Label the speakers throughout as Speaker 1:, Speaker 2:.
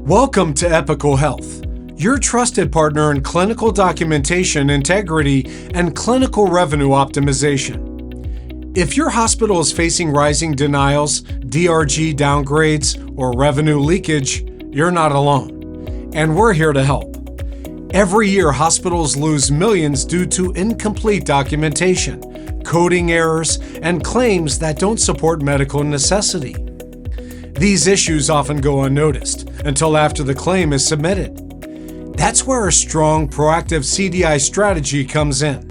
Speaker 1: Welcome to Epical Health, your trusted partner in clinical documentation integrity and clinical revenue optimization. If your hospital is facing rising denials, DRG downgrades, or revenue leakage, you're not alone, and we're here to help. Every year, hospitals lose millions due to incomplete documentation, coding errors, and claims that don't support medical necessity. These issues often go unnoticed until after the claim is submitted. That's where a strong, proactive CDI strategy comes in.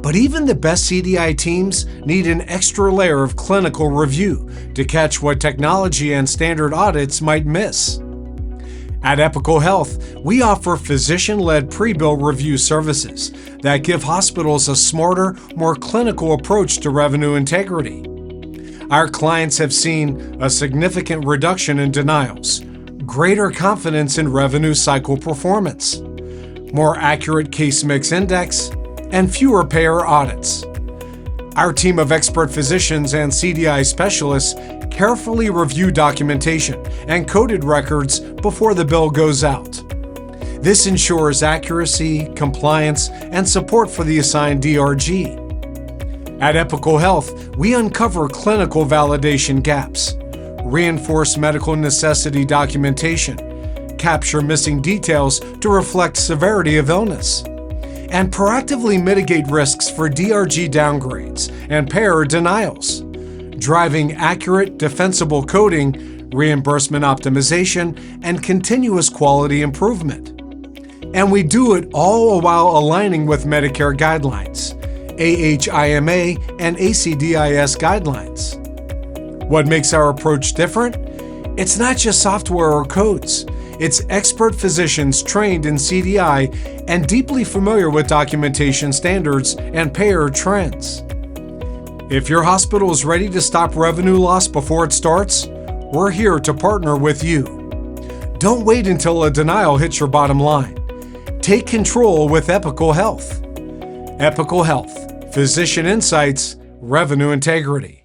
Speaker 1: But even the best CDI teams need an extra layer of clinical review to catch what technology and standard audits might miss. At Epical Health, we offer physician-led pre-bill review services that give hospitals a smarter, more clinical approach to revenue integrity. Our clients have seen a significant reduction in denials, greater confidence in revenue cycle performance, more accurate case mix index, and fewer payer audits. Our team of expert physicians and CDI specialists carefully review documentation and coded records before the bill goes out. This ensures accuracy, compliance, and support for the assigned DRG. At Epical Health, we uncover clinical validation gaps, reinforce medical necessity documentation, capture missing details to reflect severity of illness, and proactively mitigate risks for DRG downgrades and payer denials, driving accurate, defensible coding, reimbursement optimization, and continuous quality improvement. And we do it all while aligning with Medicare guidelines, AHIMA and ACDIS guidelines. What makes our approach different? It's not just software or codes. It's expert physicians trained in CDI and deeply familiar with documentation standards and payer trends. If your hospital is ready to stop revenue loss before it starts, we're here to partner with you. Don't wait until a denial hits your bottom line. Take control with Epical Health. Epical Health, physician insights, revenue integrity.